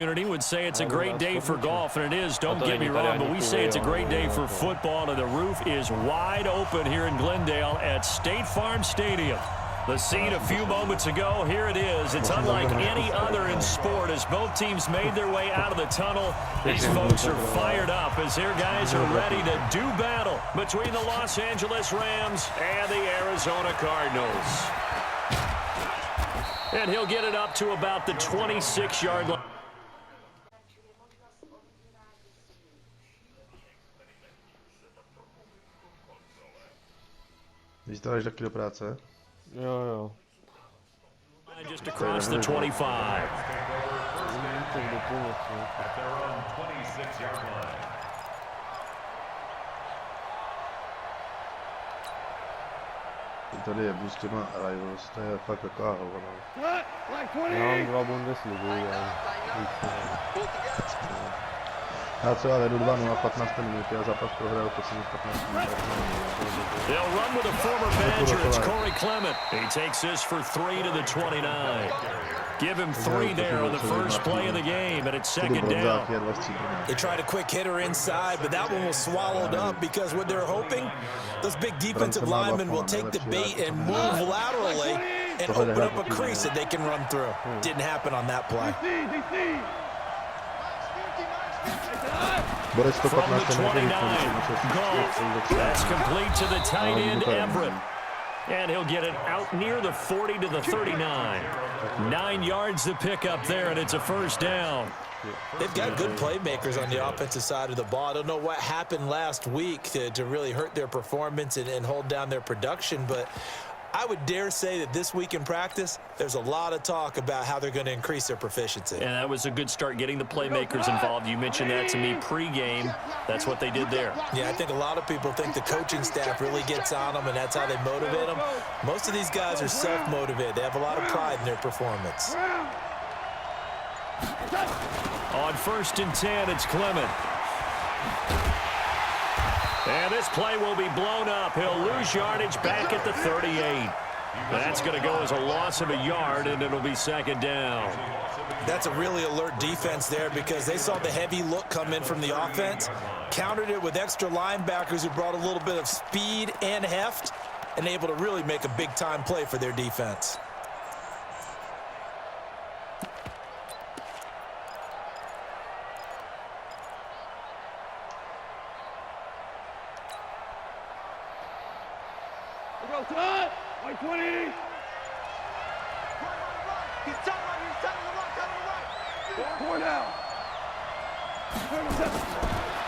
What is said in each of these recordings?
Would say it's a great day for golf, and it is, don't get me wrong, but we say it's a great day for football, and the roof is wide open here in Glendale at State Farm Stadium. The scene a few moments ago, here it is. It's unlike any other in sport as both teams made their way out of the tunnel. These folks are fired up as their guys are ready to do battle between the Los Angeles Rams and the Arizona Cardinals. And he'll get it up to about the 26-yard line. Widziałeś taki do pracy? Jo. Just across the 25. Tady je Boostima Rivals, to je fakt jako ahova. Já mám 2 Bundesligy. Já třeba vedu 2-0 v 15. minutě a zápas prohrál posledních 15 minut. They'll run with a former Badger. It's Corey Clement. He takes this for 3 to the 29. Give him 3 there on the first play of the game, and it's second down. They tried a quick hitter inside, but that one was swallowed up because what they're hoping, those big defensive linemen will take the bait and move laterally and open up a crease that they can run through. Didn't happen on that play. From the 29, Goff. That's complete to the tight end, Everett. And he'll get it out near the 40 to the 39. 9 yards to pick up there, and it's a first down. They've got good playmakers on the offensive side of the ball. I don't know what happened last week to really hurt their performance and hold down their production, but I would dare say that this week in practice, there's a lot of talk about how they're going to increase their proficiency. And that was a good start getting the playmakers involved. You mentioned that to me pregame. That's what they did there. Yeah, I think a lot of people think the coaching staff really gets on them, and that's how they motivate them. Most of these guys are self-motivated. They have a lot of pride in their performance. On 1st and 10, it's Clement. And this play will be blown up. He'll lose yardage back at the 38. That's going to go as a loss of a yard, and it'll be second down. That's a really alert defense there because they saw the heavy look come in from the offense, countered it with extra linebackers who brought a little bit of speed and heft, and able to really make a big-time play for their defense.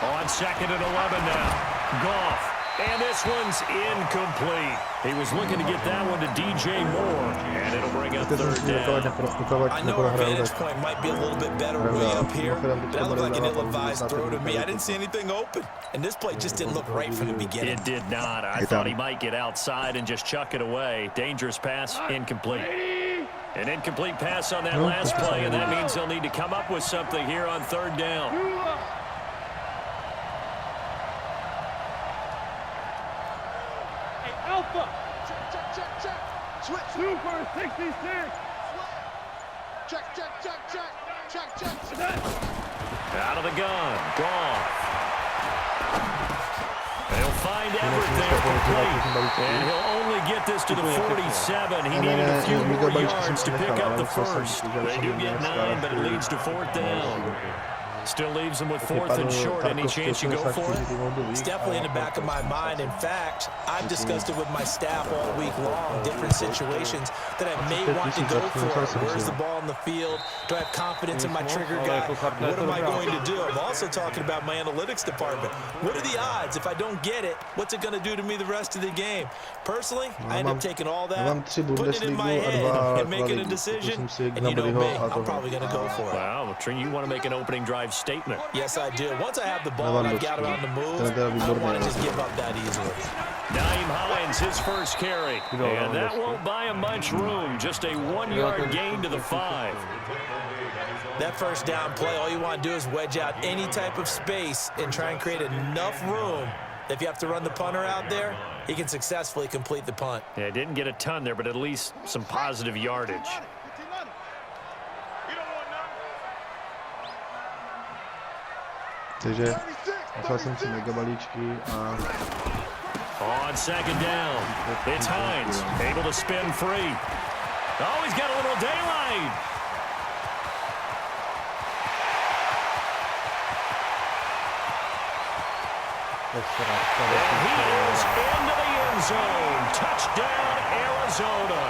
On 2nd and 11 now. Goff. And this one's incomplete. He was looking to get that one to DJ Moore, and it'll bring up 3rd down. I know our vantage point might be a little bit better way up here, but that looked like an ill-advised throw to me. I didn't see anything open, and this play just didn't look right from the beginning. It did not. I thought he might get outside and just chuck it away. Dangerous pass, incomplete. An incomplete pass on that last play, and that means they'll need to come up with something here on 3rd down. Alpha! Check! Switch! Super 66! Check! Out of the gun. Goff. They'll find Everett there complete. And he'll only get this to the 47. He needed a few more yards to pick up the first. They do get 9, but it leads to 4th down. Still leaves them with 4th and short. Any chance you go for it? It's definitely in the back of my mind. In fact, I've discussed it with my staff all week long, different situations that I may want to go for. Where's the ball in the field? Do I have confidence in my trigger guy? What am I going to do? I'm also talking about my analytics department. What are the odds? If I don't get it, what's it going to do to me the rest of the game? Personally, I end up taking all that, putting it in my head, and making a decision. And you know me, I'm probably going to go for it. Wow, Trinh, you want to make an opening drive statement. Yes, I do. Once I have the ball and I've got it on the move, I don't want to just give up that easily. Nyheim Hines, his first carry. And that won't buy him much room. Just a 1-yard gain to the 5. That first down play, all you want to do is wedge out any type of space and try and create enough room. If you have to run the punter out there, he can successfully complete the punt. Yeah, didn't get a ton there, but at least some positive yardage. Takže nechal jsem si mega balíčky a On second down, it's Hines, able to spin free. Oh, he's got a little daylight. And he is into the end zone. Touchdown, Arizona.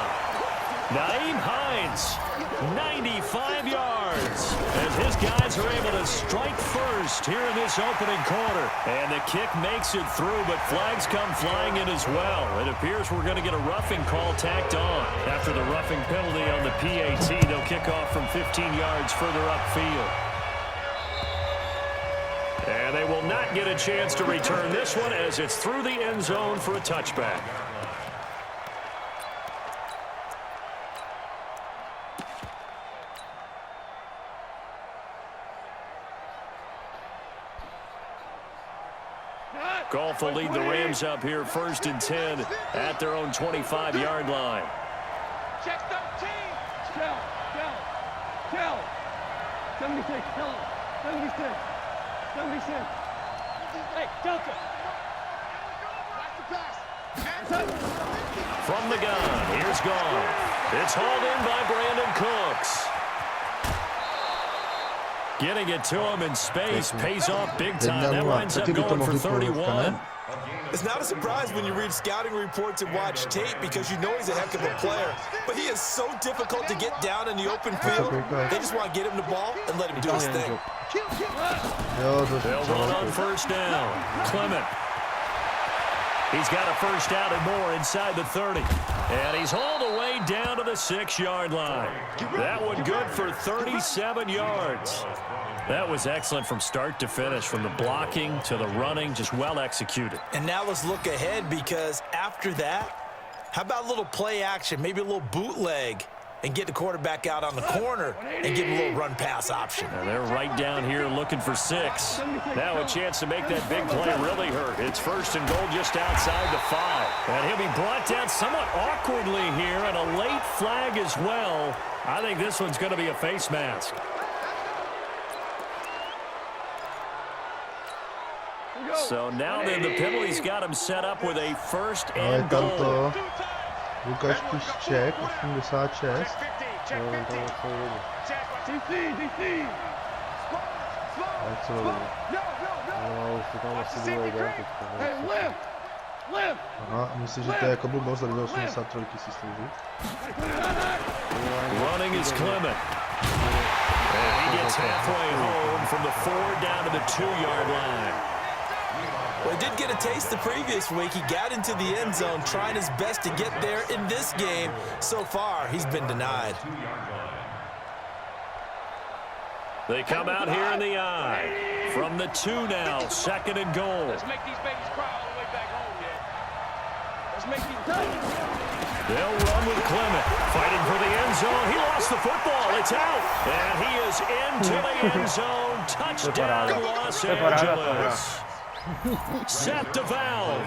Nyheim Hines, 95 yards, as his guys are able to strike first here in this opening quarter. And the kick makes it through, but flags come flying in as well. It appears we're going to get a roughing call tacked on. After the roughing penalty on the PAT, they'll kick off from 15 yards further upfield. And they will not get a chance to return this one as it's through the end zone for a touchback. Goff will lead the Rams up here 1st and 10 at their own 25-yard line. Check 13. Kill. 76. Kill him. 76. 76. Hey, Delta. Watch the pass. From the gun, here's Goff. It's hauled in by Brandon Cooks. Getting it to him in space pays off big time. That winds up going for 31. It's not a surprise when you read scouting reports and watch tape because you know he's a heck of a player. But he is so difficult to get down in the open field. They just want to get him the ball and let him do his thing. They'll run on 1st down. Clement. He's got a first down and more inside the 30. And he's hauled away down to the 6-yard line. That one good for 37 yards. That was excellent from start to finish, from the blocking to the running, just well executed. And now let's look ahead, because after that, how about a little play action, maybe a little bootleg, and get the quarterback out on the corner and give him a little run-pass option. And they're right down here looking for 6. Now a chance to make that big play really hurt. It's 1st and goal just outside the 5. And he'll be brought down somewhat awkwardly here, and a late flag as well. I think this one's going to be a face mask. So now then the penalty's got him set up with a 1st and goal. Lukáš Pišček, 86. Aha, myslím, že to je jako blbost, tady 83 000 stouží. Running is Clement. And he gets halfway home from the 4 down to the 2-yard line. Well, he did get a taste the previous week. He got into the end zone trying his best to get there in this game. So far, he's been denied. They come out here in the eye. From the 2 now, 2nd and goal. Let's make these babies cry all the way back home, yeah. Let's make these... They'll run with Clement. Fighting for the end zone. He lost the football. It's out. And he is into the end zone. Touchdown, Los Angeles. Seth DeValve,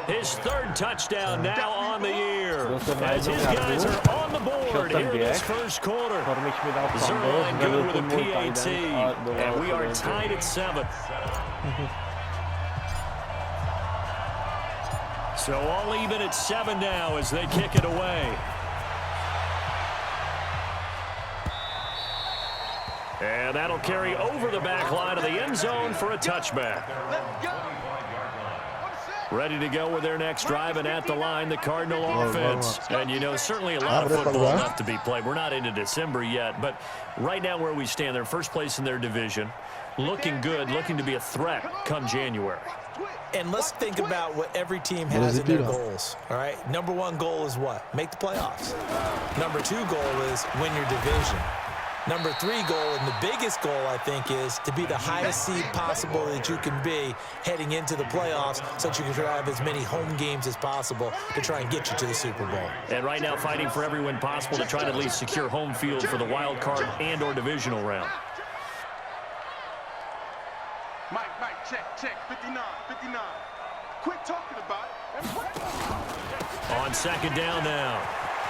his 3rd touchdown now on the year. As his guys are on the board here in this 1st quarter. Zerline good with a PAT, and we are tied at 7. So all even at 7 now as they kick it away. And that'll carry over the back line of the end zone for a touchback. Ready to go with their next drive, and at the line, the Cardinal offense. And, you know, certainly a lot of football left to be played. We're not into December yet, but right now where we stand, they're first place in their division. Looking good, looking to be a threat come January. And let's think about what every team has in their goals, all right? Number 1 goal is what? Make the playoffs. Number 2 goal is win your division. Number 3 goal, and the biggest goal, I think, is to be the highest seed possible that you can be heading into the playoffs so that you can have as many home games as possible to try and get you to the Super Bowl. And right now fighting for every win possible to try to at least secure home field for the wild card and or divisional round. Mike, check, 59. Quit talking about it. On 2nd down now.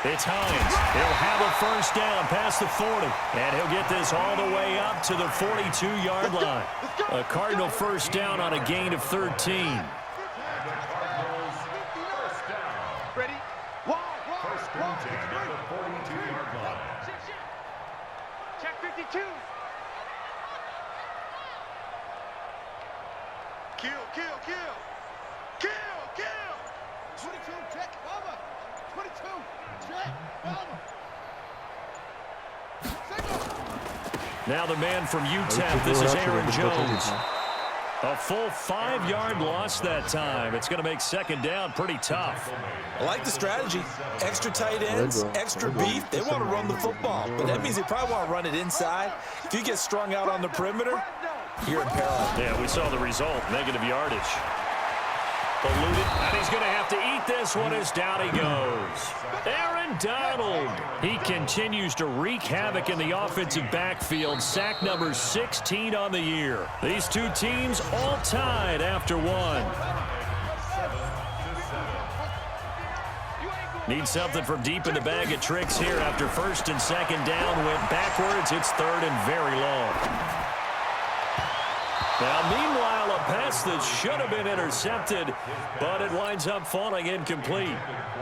It's Hines. He'll have a first down past the 40. And he'll get this all the way up to the 42-yard line. A Cardinal first down on a gain of 13. Ready? First and 10 at the 42-yard line. Check 52. Kill. 22, check, over. 22, check, over. Now the man from UTEP, this is Aaron Jones. A full 5-yard loss that time. It's going to make second down pretty tough. I like the strategy. Extra tight ends, extra beef. They want to run the football, but that means they probably want to run it inside. If you get strung out on the perimeter, you're in peril. Yeah, we saw the result, negative yardage. Eluded, and he's going to have to eat this one as down he goes. Aaron Donald. He continues to wreak havoc in the offensive backfield. Sack number 16 on the year. These two teams all tied after one. Need something from deep in the bag of tricks here after first and second down went backwards. It's third and very long. Now, meanwhile, a pass that should have been intercepted, but it winds up falling incomplete.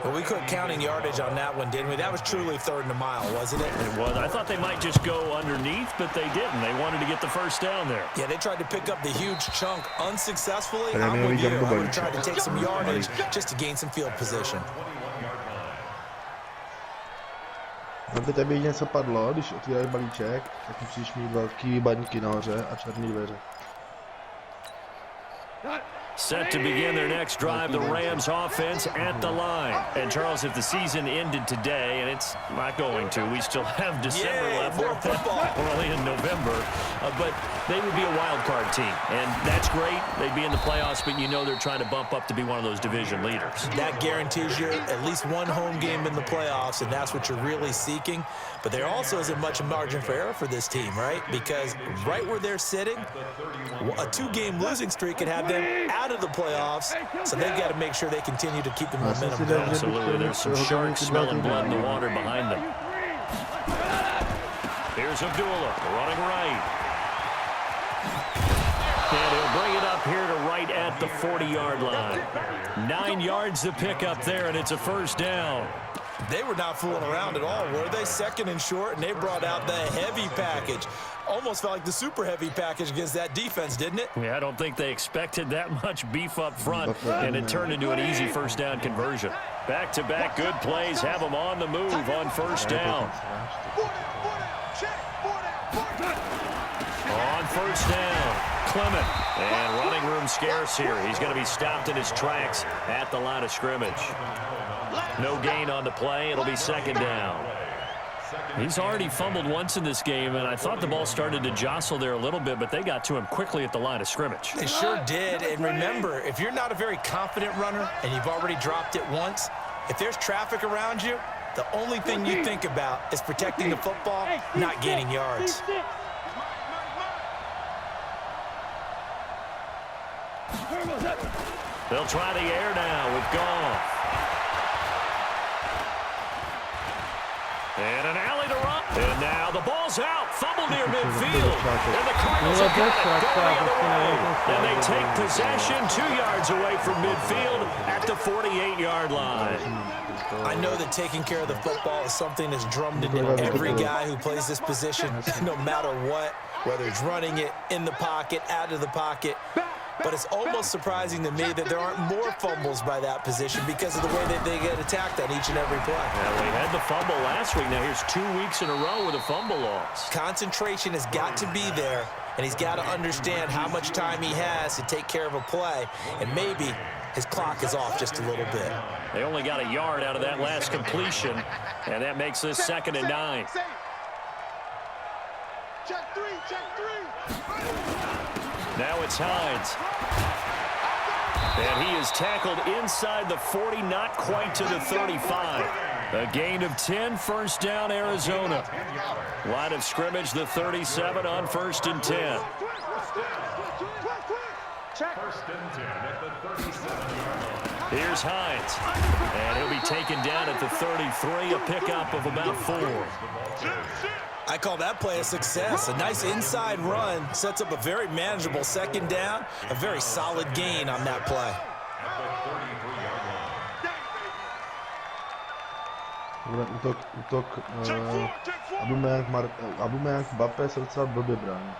Well, we quit counting yardage on that one, didn't we? That was truly third and a mile, wasn't it? It was. I thought they might just go underneath, but they didn't. They wanted to get the first down there. Yeah, they tried to pick up the huge chunk unsuccessfully. I'm with you. I would have tried to take some yardage just to gain some field position. Aby tebe něco padlo, když otvíráš balíček, tak musíš mít velký baňky nahoře a černý dveře. Set to begin their next drive, the Rams offense at the line. And, Charles, if the season ended today, and it's not going to, we still have December left. More football. We're only in November. But they would be a wild card team. And that's great. They'd be in the playoffs, but you know they're trying to bump up to be one of those division leaders. That guarantees you at least one home game in the playoffs, and that's what you're really seeking. But there also isn't much margin for error for this team, right? Because right where they're sitting, a 2-game losing streak could have them out of the playoffs, so they've got to make sure they continue to keep the momentum going. Absolutely. There's some sharks smelling blood in the water behind them. Here's Abdullah running right. And he'll bring it up here to right at the 40-yard line. 9 yards to pick up there, and it's a first down. They were not fooling around at all, were they? Second and short, and they brought out the heavy package. Almost felt like the super heavy package against that defense, didn't it? Yeah, I don't think they expected that much beef up front, and it turned into an easy first down conversion. Back-to-back good plays have them on the move on first down. On first down, Clement. And running room scarce here. He's going to be stopped in his tracks at the line of scrimmage. No gain on the play. It'll be second down. He's already fumbled once in this game, and I thought the ball started to jostle there a little bit, but they got to him quickly at the line of scrimmage. They sure did, and remember, if you're not a very confident runner and you've already dropped it once, if there's traffic around you, the only thing you think about is protecting the football, not gaining yards. They'll try the air now with Goff. And an alley to run. And now the ball's out. Fumble near midfield. And the Cardinals have got it going the other way. And they take possession 2 yards away from midfield at the 48-yard line. I know that taking care of the football is something that's drummed into every guy who plays this position, no matter what, whether it's running it, in the pocket, out of the pocket. But it's almost surprising to me that there aren't more fumbles by that position because of the way that they get attacked on each and every play. Yeah, we had the fumble last week. Now here's 2 weeks in a row with a fumble loss. Concentration has got to be there, and he's got to understand how much time he has to take care of a play, and maybe his clock is off just a little bit. They only got a yard out of that last completion, and that makes this 2nd and 9. Check three. Now it's Hines. And he is tackled inside the 40, not quite to the 35. A gain of 10, first down, Arizona. Line of scrimmage, the 37 on 1st and 10. Check. Here's Hines. And he'll be taken down at the 33, a pickup of about 4. I call that play a success. A nice inside run sets up a very manageable second down. A very solid gain on that play. Útok Abumeyang Mbappé se docela blbě brání.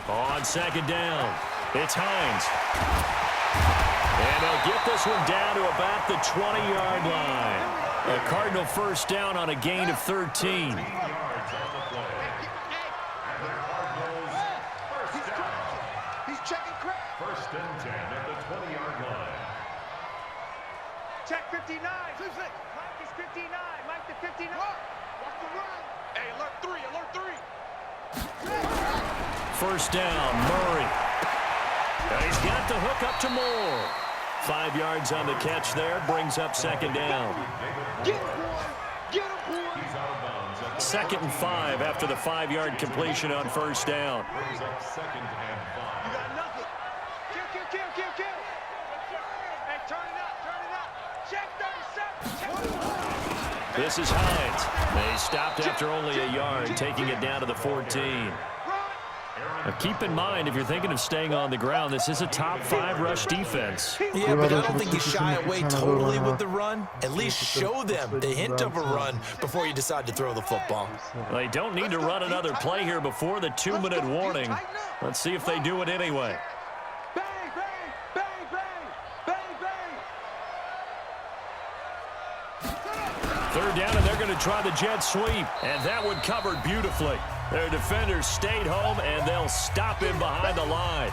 On second down, it's Hines. And they'll get this one down to about the 20-yard line. A Cardinal first down on a gain of 13. He's checking crap. First and 10 at the 20-yard line. Check 59. Mike is 59. Mike to 59. Watch the run. Hey, alert 3. Alert 3. First down, Murray. And he's got the hook up to Moore. 5 yards on the catch there, brings up second down. Get him, boy. Get him, boy. 2nd and 5 after the 5-yard completion on first down. You got nothing. Kill. Hey, turn it up. Check 37. This is Hines. They stopped after only a yard, taking it down to the 14. Now keep in mind, if you're thinking of staying on the ground, this is a top 5 rush defense. Yeah, but I don't think you shy away totally with the run. At least show them the hint of a run before you decide to throw the football. They don't need to run another play here before the 2-minute warning. Let's see if they do it anyway. Bang, bang, bang, bang, bang, bang. 3rd down, and they're going to try the jet sweep. And that one covered beautifully. Their defenders stayed home, and they'll stop him behind the line.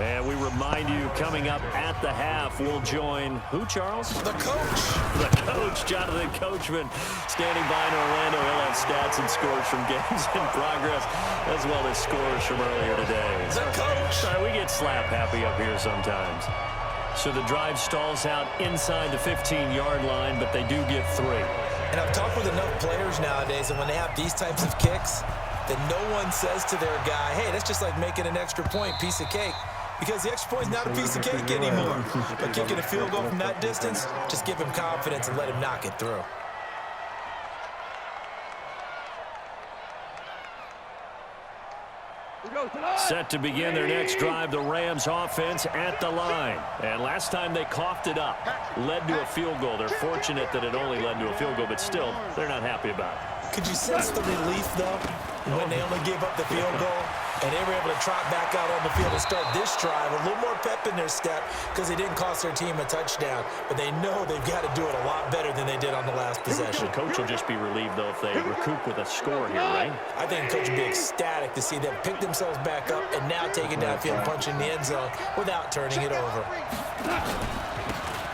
And we remind you, coming up at the half, we'll join who, Charles? The coach. The coach, Jonathan Coachman, standing by in Orlando. He'll have stats and scores from games in progress, as well as scores from earlier today. The coach. Sorry, we get slap happy up here sometimes. So the drive stalls out inside the 15-yard line, but they do get 3. And I've talked with enough players nowadays, and when they have these types of kicks, then no one says to their guy, hey, that's just like making an extra point, piece of cake. Because the extra point is not a piece of cake anymore. But kicking a field goal from that distance, just give him confidence and let him knock it through. Set to begin their next drive, the Rams offense at the line. And last time they coughed it up, led to a field goal. They're fortunate that it only led to a field goal, but still, they're not happy about it. Could you sense the relief, though, when they only gave up the field goal? And they were able to trot back out on the field and start this drive. A little more pep in their step because they didn't cost their team a touchdown. But they know they've got to do it a lot better than they did on the last possession. The coach will just be relieved, though, if they recoup with a score here, right? I think the coach will be ecstatic to see them pick themselves back up and now take it downfield, punch in the end zone without turning it over.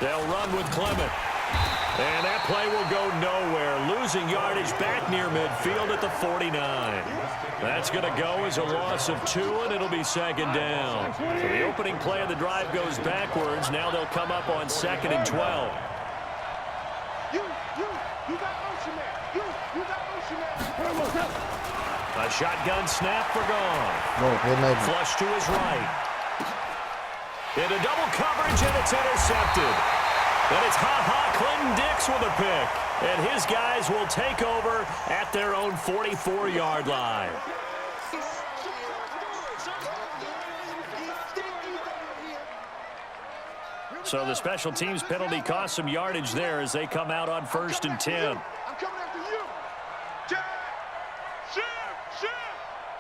They'll run with Clement. And that play will go nowhere. Losing yardage back near midfield at the 49. That's going to go as a loss of 2, and it'll be second down. So the opening play of the drive goes backwards. Now they'll come up on 2nd and 12. You got motion man. You got motion man. A shotgun snap for gone. Flush to his right. Into double coverage, and it's intercepted. And it's Clinton Dix with a pick. And his guys will take over at their own 44-yard line. So the special teams penalty cost some yardage there as they come out on 1st and 10. I'm coming after you.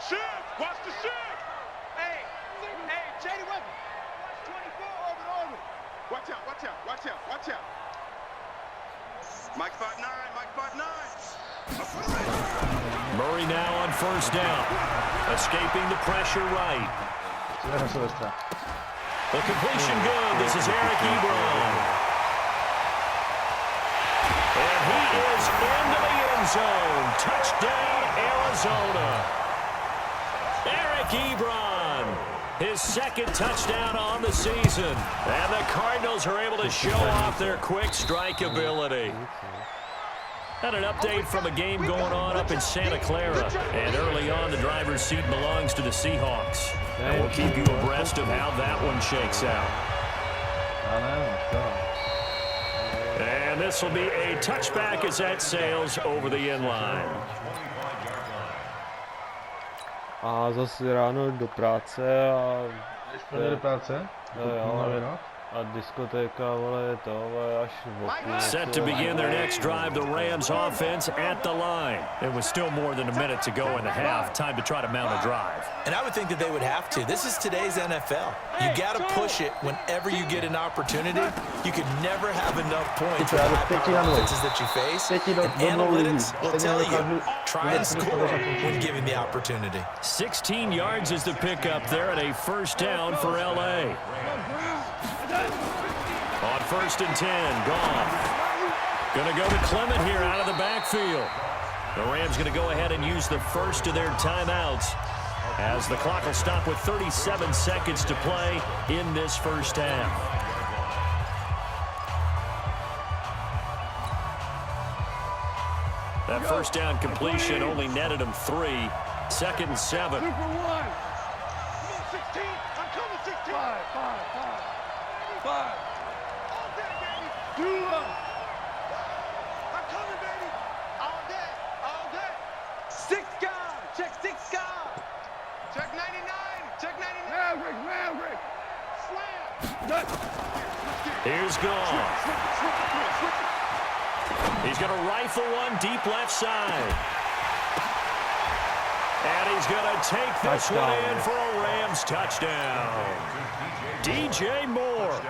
Shift. Watch the shift. Hey, J.D. Weapon. Watch 24 over. Watch out. Mike 5'9". Murray now on 1st down. Escaping the pressure right. The completion good. This is Eric Ebron. And he is into the end zone. Touchdown, Arizona. Eric Ebron, his 2nd touchdown on the season. And the Cardinals are able to show off their quick strike ability. And an update from a game going on up in Santa Clara. And early on, the driver's seat belongs to the Seahawks. And we'll keep you abreast of how that one shakes out. And this will be a touchback as that sails over the end line. A zase ráno do práce a... Do práce? Jo. A diskotéka, vole, je to, vole, až v Set to begin their next drive, the Rams offense at the line. It was still more than a minute to go in the half. Time to try to mount a drive. And I would think that they would have to. This is today's NFL. You got to push it whenever you get an opportunity. You can never have enough points with the high-powered offenses that you face. And analytics will tell you, try and score when given the opportunity. 16 yards is the pickup there and a first down for L.A. On 1st and 10, Goff. Going to go to Clement here out of the backfield. The Rams going to go ahead and use the first of their timeouts as the clock will stop with 37 seconds to play in this first half. That first down completion only netted him 3. 2nd and 7. 2 for 1. Come on, 16. I'm coming, 16. 5. All day, baby. 2 up. I'm coming, baby. All day. All day. 6 guard. Check 6 guard. Check 99. Check 99. Maverick. Slam. Here's Goff. He's going to rifle one deep left side. And he's going to take this one in for a Rams touchdown. DJ Moore,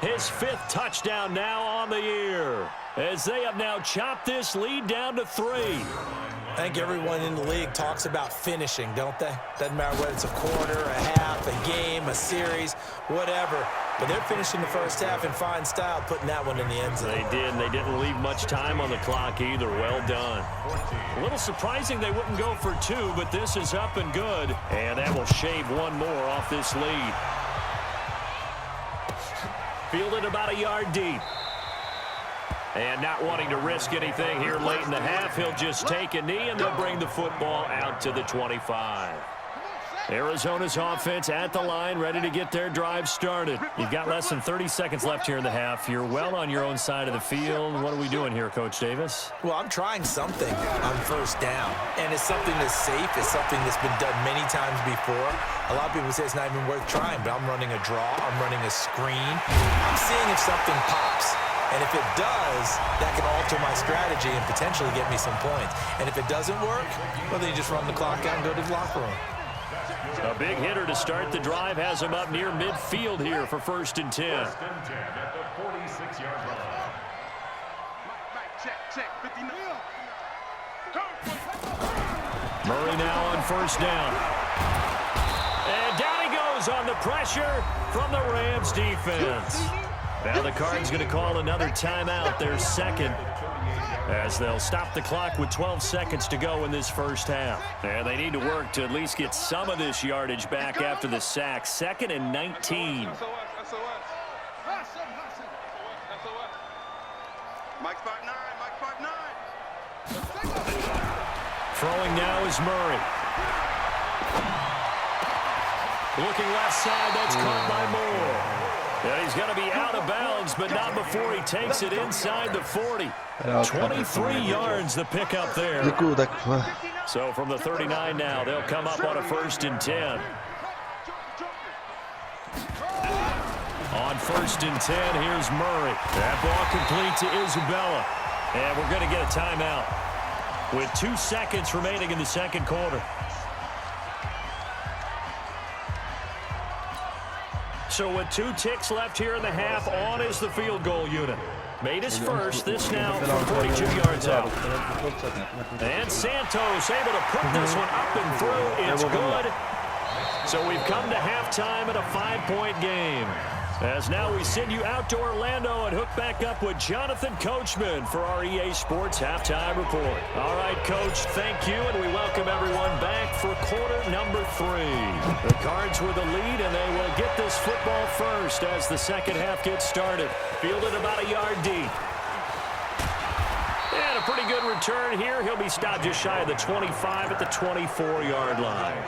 his 5th touchdown now on the year, as they have now chopped this lead down to 3. I think everyone in the league talks about finishing, don't they? Doesn't matter whether it's a quarter, a half, a game, a series, whatever. But they're finishing the first half in fine style, putting that one in the end zone. They did, and they didn't leave much time on the clock either. Well done. A little surprising they wouldn't go for 2, but this is up and good. And that will shave one more off this lead. Fielded about a yard deep. And not wanting to risk anything here late in the half, he'll just take a knee, and they'll bring the football out to the 25. Arizona's offense at the line, ready to get their drive started. You've got less than 30 seconds left here in the half. You're well on your own side of the field. What are we doing here, Coach Davis? Well, I'm trying something on first down, and it's something that's safe. It's something that's been done many times before. A lot of people say it's not even worth trying, but I'm running a draw. I'm running a screen. I'm seeing if something pops. And if it does, that can alter my strategy and potentially get me some points. And if it doesn't work, well, then you just run the clock out and go to the locker room. A big hitter to start the drive has him up near midfield here for 1st and 10. Murray now on 1st down. And down he goes on the pressure from the Rams defense. Now the Cards going to call another timeout, their 2nd, as they'll stop the clock with 12 seconds to go in this first half. And they need to work to at least get some of this yardage back after the sack. 2nd and 19. Throwing now is Murray. Looking left side, that's caught by Moore. And he's going to be out of bounds, but not before he takes it inside the 40. 23 yards the pickup there. So from the 39 now, they'll come up on a 1st and 10. On 1st and 10, here's Murray. That ball complete to Isabella. And we're going to get a timeout with 2 seconds remaining in the 2nd quarter. So with 2 ticks left here in the half, on is the field goal unit. Made his first, this now from 42 yards out. And Santos able to put this one up and through. It's good. So we've come to halftime at a 5-point game. As now we send you out to Orlando and hook back up with Jonathan Coachman for our EA Sports Halftime Report. All right, Coach, thank you, and we welcome everyone back for quarter number 3. The Cards with the lead, and they will get this football first as the 2nd half gets started. Fielded about a yard deep. And a pretty good return here. He'll be stopped just shy of the 25 at the 24-yard line.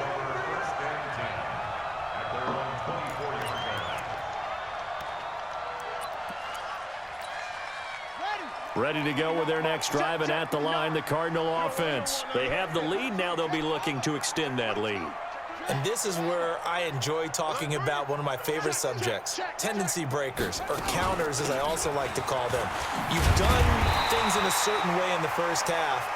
Ready to go with their next drive, and at the line, the Cardinal offense. They have the lead. Now they'll be looking to extend that lead. And this is where I enjoy talking about one of my favorite subjects, tendency breakers, or counters, as I also like to call them. You've done things in a certain way in the first half,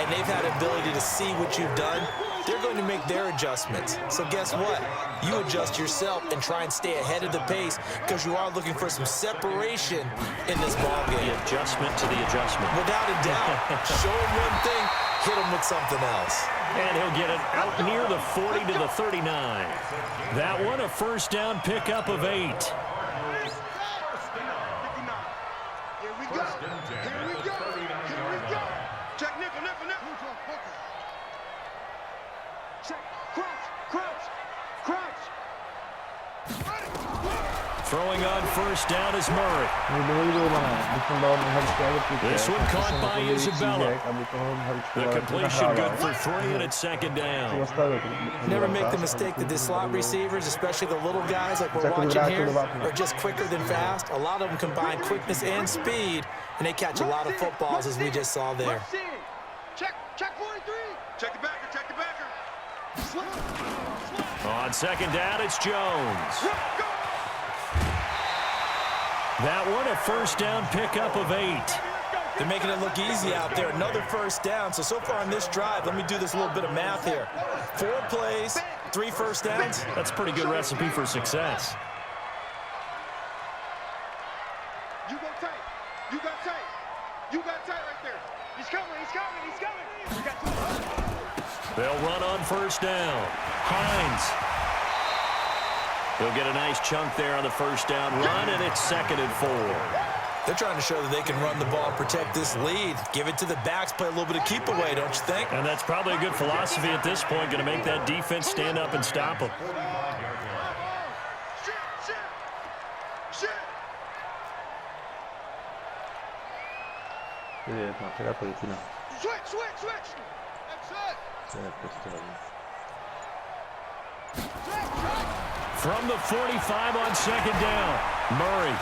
and they've had ability to see what you've done. They're going to make their adjustments. So guess what? You adjust yourself and try and stay ahead of the pace because you are looking for some separation in this ballgame. The adjustment to the adjustment. Without a doubt. Show him one thing, hit him with something else. And he'll get it out near the 40 to the 39. That one, a first down pickup of 8. Here we go. Here we go. Here we go. Check nickel, nickel, nickel. Check. Crouch, crouch, crouch. Throwing on first down is Murray. This one caught by Isabella. The completion good for 3, and it's second down. Never make the mistake that the slot receivers, especially the little guys like we're watching here, are just quicker than fast. A lot of them combine quickness and speed, and they catch a lot of footballs, as we just saw there. Check, check 43. Check the backer, check the backer. On second down, it's Jones. That one, a first down pickup of 8. They're making it look easy out there. Another first down. So far on this drive, let me do this little bit of math here. 4 plays, 3 first downs. That's a pretty good recipe for success. You go tight. You got tight. You got tight right there. He's coming, he's coming, he's coming. You got tight. They'll run on first down. Hines. He'll get a nice chunk there on the first down run, and it's 2nd and 4. They're trying to show that they can run the ball and protect this lead. Give it to the backs, play a little bit of keep away, don't you think? And that's probably a good philosophy at this point, going to make that defense stand up and stop them. Switch, switch, switch. From the 45 on second down, Murray.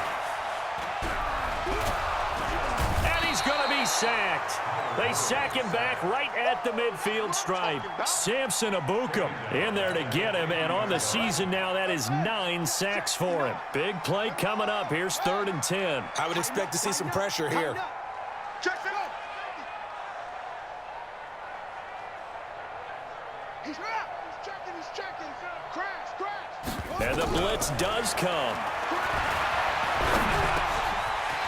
And he's going to be sacked. They sack him back right at the midfield stripe. Samson Abukum in there to get him, and on the season now, that is 9 sacks for him. Big play coming up. Here's 3rd and 10. I would expect to see some pressure here. Check it out. He's out. He's checking, he's checking. Crash, crash. And the blitz does come.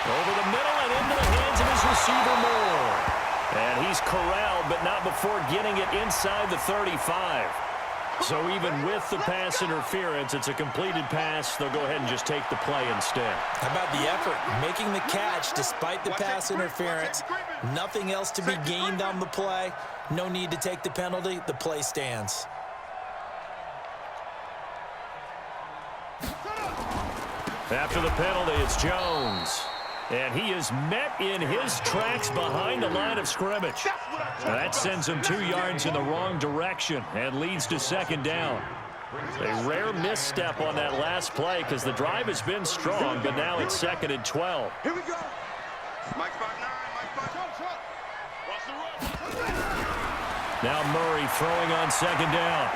Over the middle and into the hands of his receiver Moore. And he's corralled, but not before getting it inside the 35. So even with the pass interference, it's a completed pass. They'll go ahead and just take the play instead. How about the effort? Making the catch despite the pass interference. Nothing else to be gained on the play. No need to take the penalty. The play stands. After the penalty, it's Jones. And he is met in his tracks behind the line of scrimmage. That sends him 2 yards in the wrong direction and leads to second down. A rare misstep on that last play because the drive has been strong, but now it's 2nd and 12. Here we go. Mike 5'9", Mike 5'9". Watch the run. Now Murray throwing on second down.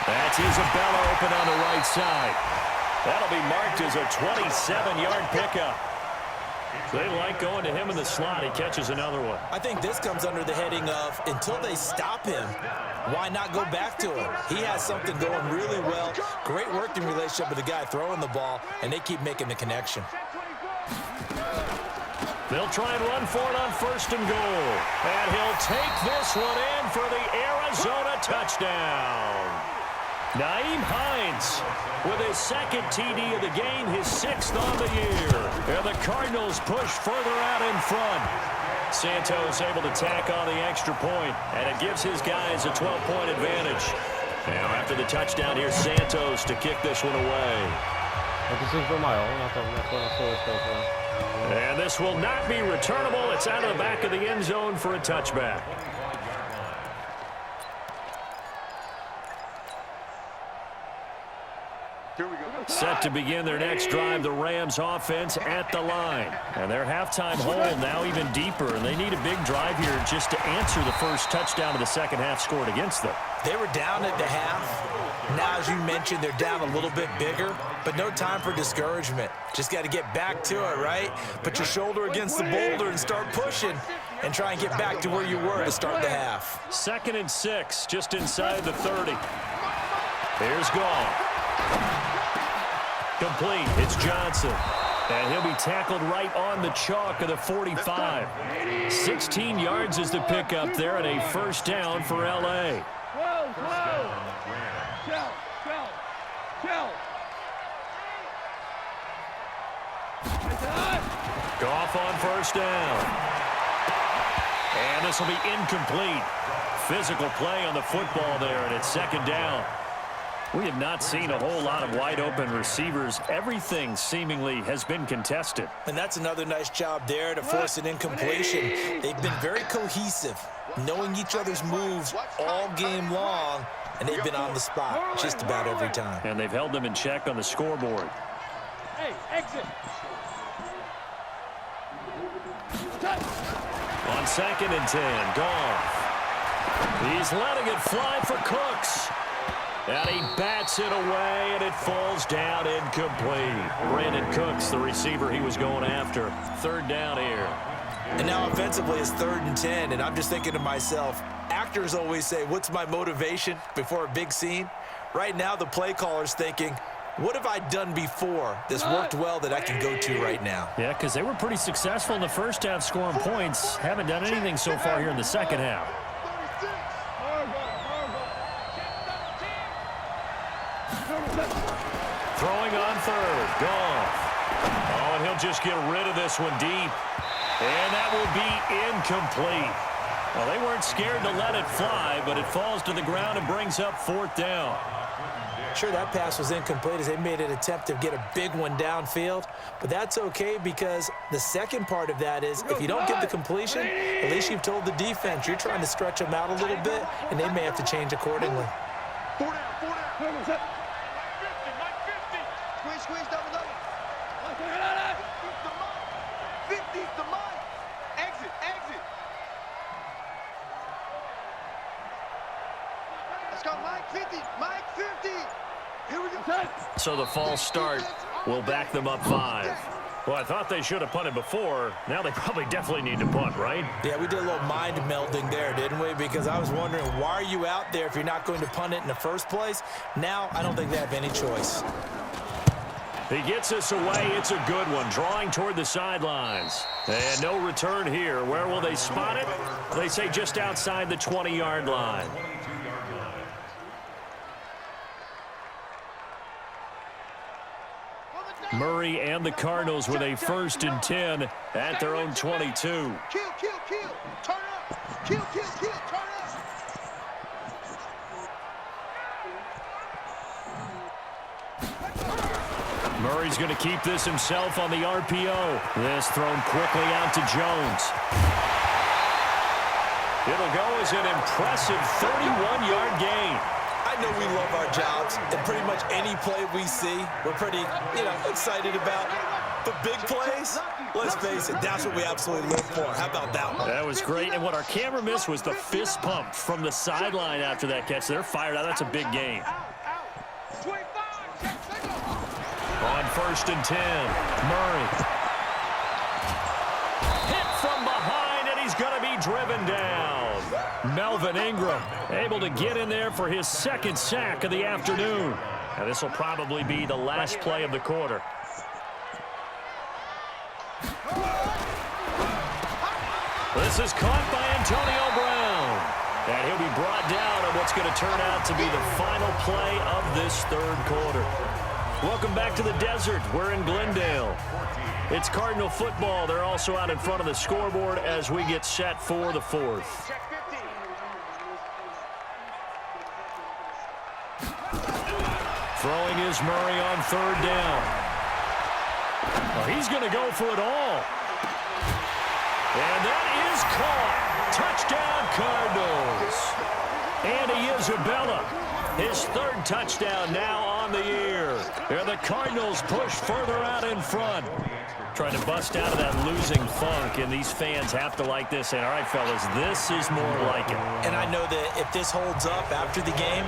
That's Isabella open on the right side. That'll be marked as a 27-yard pickup. They like going to him in the slot. He catches another one. I think this comes under the heading of, until they stop him, why not go back to him? He has something going really well. Great working relationship with the guy throwing the ball, and they keep making the connection. They'll try and run for it on 1st and goal. And he'll take this one in for the Arizona touchdown. Naeem Hines with his 2nd TD of the game, his 6th on the year. And the Cardinals push further out in front. Santos able to tack on the extra point, and it gives his guys a 12-point advantage. Now after the touchdown, here's Santos to kick this one away. And this will not be returnable. it's out of the back of the end zone for a touchback. Here we go. Set to begin their next drive, the Rams offense at the line. And their halftime hole now even deeper, and they need a big drive here just to answer the first touchdown of the second half scored against them. They were down at the half. Now, as you mentioned, they're down a little bit bigger, but no time for discouragement. Just got to get back to it, right? Put your shoulder against the boulder and start pushing and try and get back to where you were to start the half. 2nd and 6, just inside the 30. Here's Goff. Complete. It's Johnson. And he'll be tackled right on the chalk of the 45. 16 yards is the pickup there and a first down for L.A. Goff on first down. And this will be incomplete. Physical play on the football there, and it's 2nd down. We have not seen a whole lot of wide-open receivers. Everything seemingly has been contested. And that's another nice job there to force an incompletion. They've been very cohesive, knowing each other's moves all game long, and they've been on the spot just about every time. And they've held them in check on the scoreboard. Hey, exit. On 2nd and 10, Goff. He's letting it fly for Cooks. And he bats it away, and it falls down incomplete. Brandon Cooks, the receiver he was going after. 3rd down here. And now offensively it's 3rd and 10, and I'm just thinking to myself, actors always say, what's my motivation before a big scene? Right now the play caller's thinking, what have I done before that's worked well that I can go to right now? Yeah, because they were pretty successful in the first half scoring points. Haven't done anything so far here in the second half. Throwing on 3rd, Goff. Oh, and he'll just get rid of this one deep. And that will be incomplete. Well, they weren't scared to let it fly, but it falls to the ground and brings up 4th down. Sure, that pass was incomplete as they made an attempt to get a big one downfield, but that's okay because the second part of that is if you don't get the completion, at least you've told the defense you're trying to stretch them out a little bit, and they may have to change accordingly. 4 down, 4 down. Mike 50. Squeeze, double. 50's the Mike. Exit. Let's go, Mike 50. Mike 50. Here we go. So the false start will back them up 5. Well, I thought they should have punted before. Now they probably definitely need to punt, right? Yeah, we did a little mind melding there, didn't we? Because I was wondering, why are you out there if you're not going to punt it in the first place? Now, I don't think they have any choice. He gets this away. It's a good one. Drawing toward the sidelines. And no return here. Where will they spot it? They say just outside the 20-yard line. Murray and the Cardinals with a 1st and 10 at their own 22. Kill. Turn up. Kill. Turn up. Murray's going to keep this himself on the RPO. This thrown quickly out to Jones. It'll go as an impressive 31-yard gain. I know we love our jobs, and pretty much any play we see, we're pretty, excited about. But big plays, let's face it, that's what we absolutely live for. How about that one? That was great, and what our camera missed was the fist pump from the sideline after that catch. They're fired out. That's a big gain. On 1st and 10, Murray. Hit from behind, and he's going to be driven down. Melvin Ingram able to get in there for his 2nd sack of the afternoon. And this will probably be the last play of the quarter. This is caught by Antonio Brown. And he'll be brought down on what's going to turn out to be the final play of this 3rd quarter. Welcome back to the desert. We're in Glendale. It's Cardinal football. They're also out in front of the scoreboard as we get set for the 4th. Throwing is Murray on 3rd down. Well, he's going to go for it all. And that is caught. Touchdown, Cardinals. Andy Isabella, his third touchdown now on the year. And the Cardinals push further out in front. Trying to bust out of that losing funk, and these fans have to like this. And all right, fellas, this is more like it. And I know that if this holds up after the game,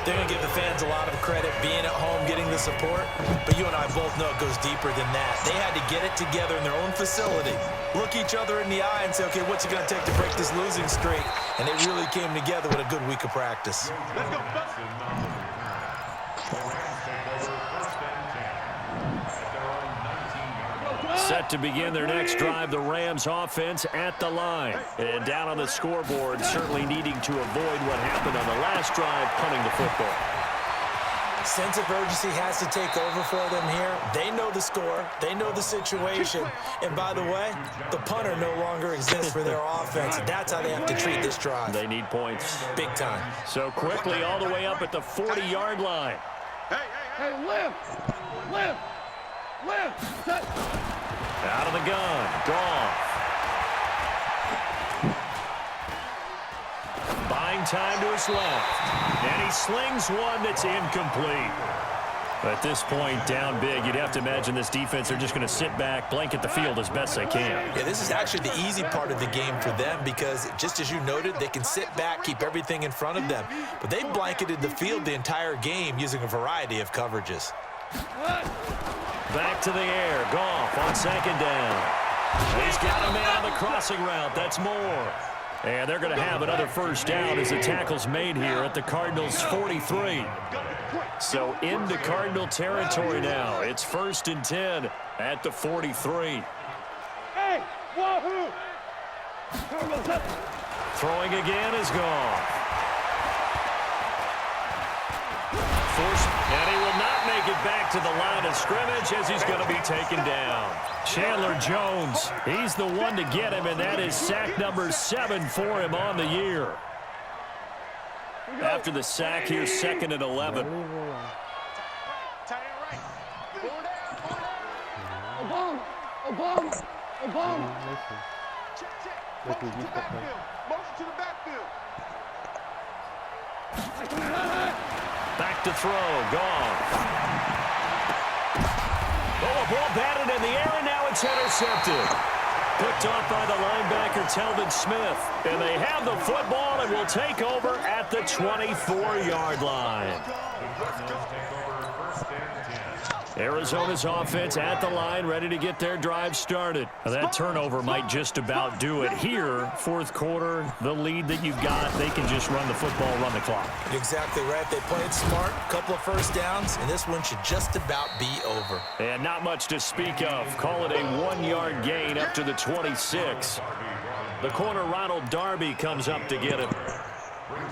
they're going to give the fans a lot of credit being at home, getting the support. But you and I both know it goes deeper than that. They had to get it together in their own facility, look each other in the eye and say, okay, what's it going to take to break this losing streak? And they really came together with a good week of practice. Let's go. Set to begin their next drive, the Rams offense at the line. And down on the scoreboard, certainly needing to avoid what happened on the last drive, punting the football. Sense of urgency has to take over for them here. They know the score. They know the situation. And by the way, the punter no longer exists for their offense. That's how they have to treat this drive. They need points. Big time. So quickly all the way up at the 40-yard line. Hey, lift. Set. Out of the gun. Goff. Buying time to his left. And he slings one that's incomplete. At this point, down big, you'd have to imagine this defense are just going to sit back, blanket the field as best they can. Yeah, this is actually the easy part of the game for them because, just as you noted, they can sit back, keep everything in front of them. But they blanketed the field the entire game using a variety of coverages. Back to the air. Goff on second down. He's got a man on the crossing route. That's more. And they're going to have another first down as the tackle's made here at the Cardinals' 43. So into Cardinal territory now. It's 1st and 10 at the 43. Hey, wahoo! Throwing again is Goff. And he will not make it back to the line of scrimmage as he's going to be taken down. Chandler Jones, he's the one to get him, and that is sack number 7 for him on the year. After the sack, here's 2nd and 11. Motion to the backfield. Back to throw. Goff. Oh, a ball batted in the air, and now it's intercepted. Picked off by the linebacker, Telvin Smith. And they have the football and will take over at the 24-yard line. Arizona's offense at the line, ready to get their drive started. Now that turnover might just about do it here. 4th quarter, the lead that you've got, they can just run the football, run the clock. Exactly right. They played smart, a couple of first downs, and this one should just about be over. And not much to speak of. Call it a 1-yard gain up to the 26. The corner, Ronald Darby, comes up to get it.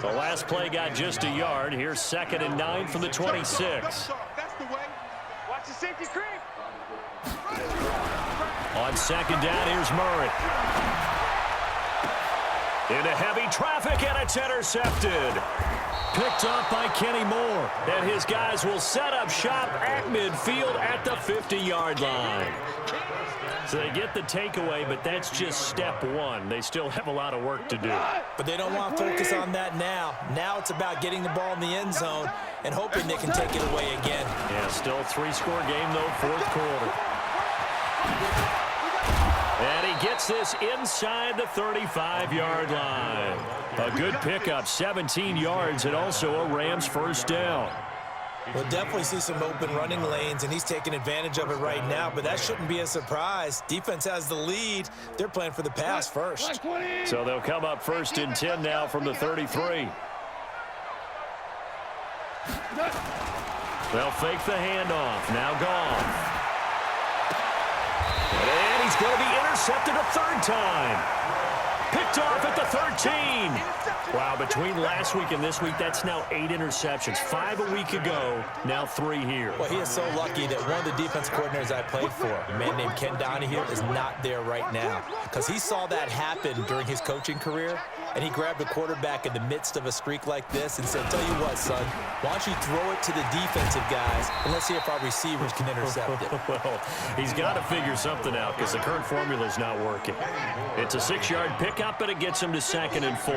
The last play got just a yard. Here's 2nd and 9 from the 26. That's the way. Watch the safety creep. On 2nd down, here's Murray. Into heavy traffic, and it's intercepted. Picked off by Kenny Moore. And his guys will set up shop at midfield at the 50-yard line. So they get the takeaway, but that's just step 1. They still have a lot of work to do. But they don't want to focus on that now. Now it's about getting the ball in the end zone and hoping they can take it away again. Yeah, still a 3-score game, though, 4th quarter. And he gets this inside the 35-yard line. A good pickup, 17 yards, and also a Rams first down. We'll definitely see some open running lanes, and he's taking advantage of it right now, but that shouldn't be a surprise. Defense has the lead. They're playing for the pass first. So they'll come up 1st and 10 now from the 33. They'll fake the handoff. Now Goff. And he's going to be intercepted a 3rd time. Picked Picked off at the 13. Wow, between last week and this week, that's now 8 interceptions. 5 a week ago, now 3 here. Well, he is so lucky that one of the defense coordinators I played for, a man named Ken Donahue, is not there right now. Because he saw that happen during his coaching career, and he grabbed the quarterback in the midst of a streak like this and said, tell you what, son, why don't you throw it to the defensive guys, and let's see if our receivers can intercept it. Well, he's got to figure something out because the current formula is not working. It's a 6-yard pickup, and it gets him to 2nd and 4.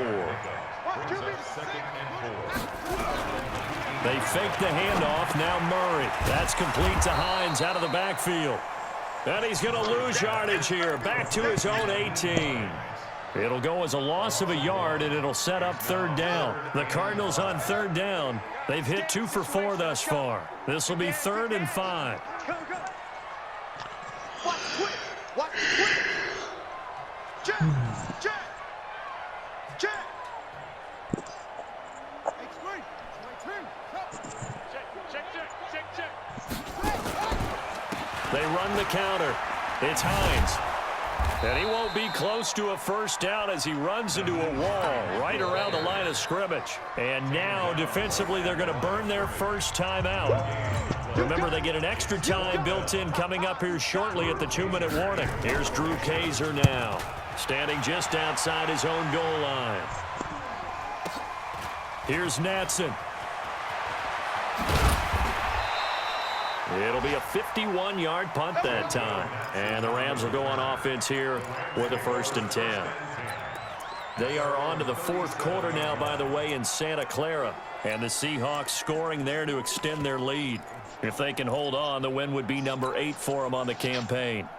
They fake the handoff. Now Murray. That's complete to Hines out of the backfield. And he's going to lose yardage here. Back to his own 18. It'll go as a loss of a yard, and it'll set up 3rd down. The Cardinals on 3rd down. They've hit 2 for 4 thus far. This will be 3rd and 5. Watch quick. Watch quick. Check. Check. Check. They run the counter. It's Hines. And he won't be close to a 1st down as he runs into a wall right around the line of scrimmage. And now, defensively, they're going to burn their first time out. Remember, they get an extra time built in coming up here shortly at the 2-minute warning. Here's Drew Kaiser now, standing just outside his own goal line. Here's Natson. It'll be a 51-yard punt that time. And the Rams will go on offense here with a 1st and 10. They are on to the 4th quarter now, by the way, in Santa Clara. And the Seahawks scoring there to extend their lead. If they can hold on, the win would be number 8 for them on the campaign.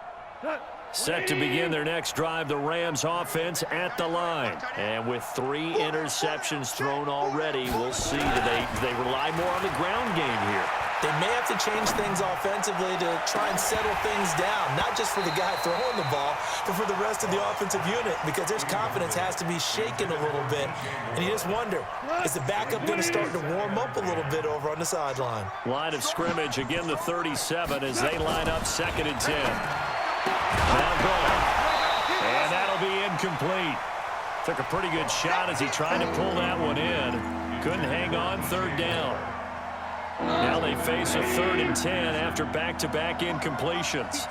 Set to begin their next drive, the Rams offense at the line. And with 3 interceptions thrown already, we'll see. Do they rely more on the ground game here? They may have to change things offensively to try and settle things down, not just for the guy throwing the ball, but for the rest of the offensive unit, because their confidence has to be shaken a little bit. And you just wonder, is the backup going to start to warm up a little bit over on the sideline? Line of scrimmage, again the 37 as they line up 2nd and 10. Now gone. And that'll be incomplete. Took a pretty good shot as he tried to pull that one in. Couldn't hang on, 3rd down. Now they face a 3rd and 10 after back-to-back incompletions.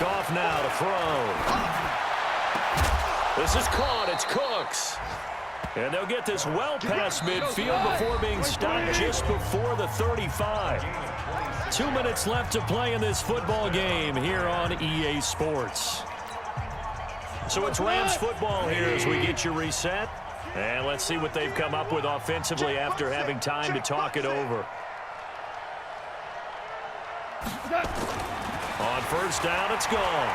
Goff now to throw. This is caught. It's Cooks. And they'll get this well past midfield before being stopped just before the 35. 2 minutes left to play in this football game here on EA Sports. So it's Rams football here as we get you reset. And let's see what they've come up with offensively after having time to talk it over. On 1st down, it's gone.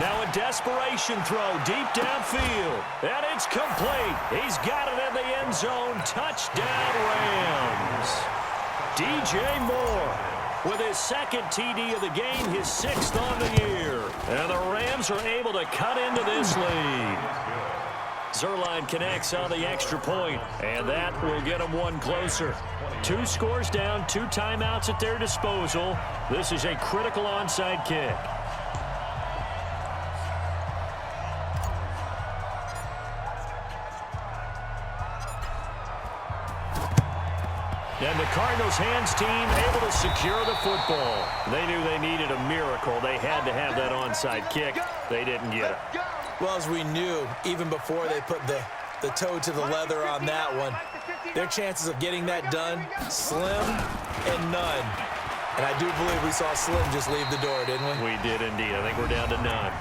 Now a desperation throw deep downfield. And it's complete. He's got it in the end zone. Touchdown, Rams. DJ Moore with his 2nd TD of the game, his 6th on the year. And the Rams are able to cut into this lead. Zerline connects on the extra point, and that will get them 1 closer. 2 scores down, 2 timeouts at their disposal. This is a critical onside kick. And the Cardinals hands team able to secure the football. They knew they needed a miracle. They had to have that onside kick. They didn't get it. Well, as we knew, even before they put the toe to the leather on that one, their chances of getting that done, slim and none. And I do believe we saw Slim just leave the door, didn't we? We did indeed. I think we're down to none.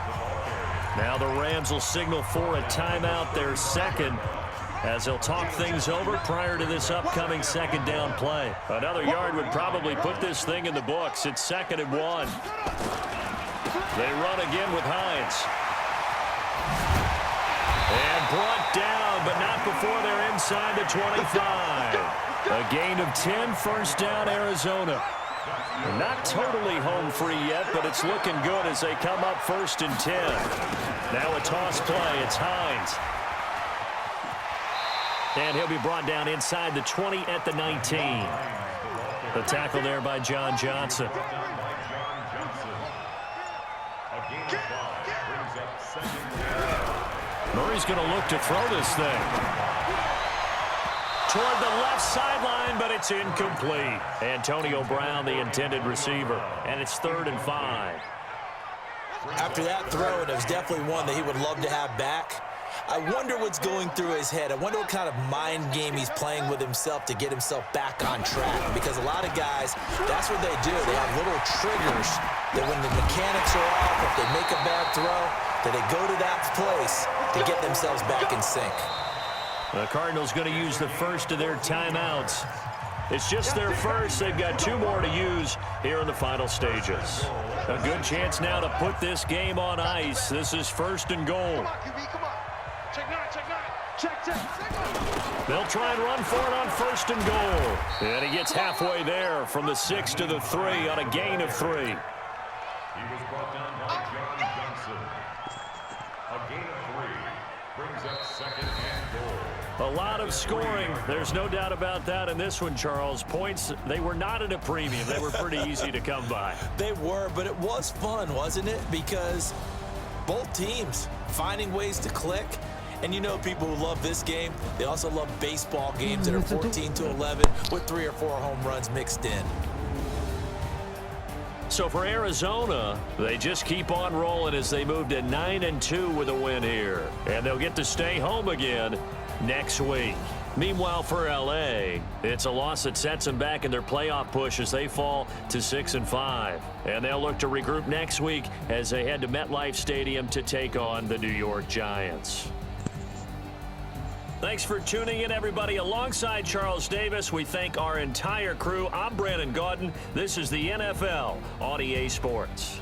Now the Rams will signal for a timeout, their 2nd, as they'll talk things over prior to this upcoming 2nd down play. Another yard would probably put this thing in the books. It's 2nd and 1. They run again with Hines. And brought down, but not before they're inside the 25. A gain of 10, 1st down, Arizona. Not totally home free yet, but it's looking good as they come up 1st and 10. Now a toss play. It's Hines. And he'll be brought down inside the 20 at the 19. The tackle there by John Johnson. Get, Murray's going to look to throw this thing toward the left sideline, but it's incomplete. Antonio Brown, the intended receiver, and it's 3rd and 5. After that throw, and it was definitely one that he would love to have back, I wonder what's going through his head. I wonder what kind of mind game he's playing with himself to get himself back on track. Because a lot of guys, that's what they do. They have little triggers that when the mechanics are off, if they make a bad throw, that they go to that place to get themselves back in sync. The Cardinals going to use the first of their timeouts. It's just their first. They've got 2 more to use here in the final stages. A good chance now to put this game on ice. This is 1st and goal. Come on, QB, come on. Check 9, check 9. Check. They'll try and run for it on 1st and goal. And he gets halfway there from the 6 to the 3 on a gain of 3. He was brought down by John Johnson. A gain of 3 brings up 2nd and goal. A lot of scoring. There's no doubt about that in this one, Charles. Points, they were not at a premium. They were pretty easy to come by. They were, but it was fun, wasn't it? Because both teams finding ways to click. And you know people who love this game, they also love baseball games that are 14-11 with 3 or 4 home runs mixed in. So for Arizona, they just keep on rolling as they move to 9-2 with a win here. And they'll get to stay home again next week. Meanwhile, for LA, it's a loss that sets them back in their playoff push as they fall to 6-5. And they'll look to regroup next week as they head to MetLife Stadium to take on the New York Giants. Thanks for tuning in, everybody. Alongside Charles Davis, we thank our entire crew. I'm Brandon Gaudin. This is the NFL on EA Sports.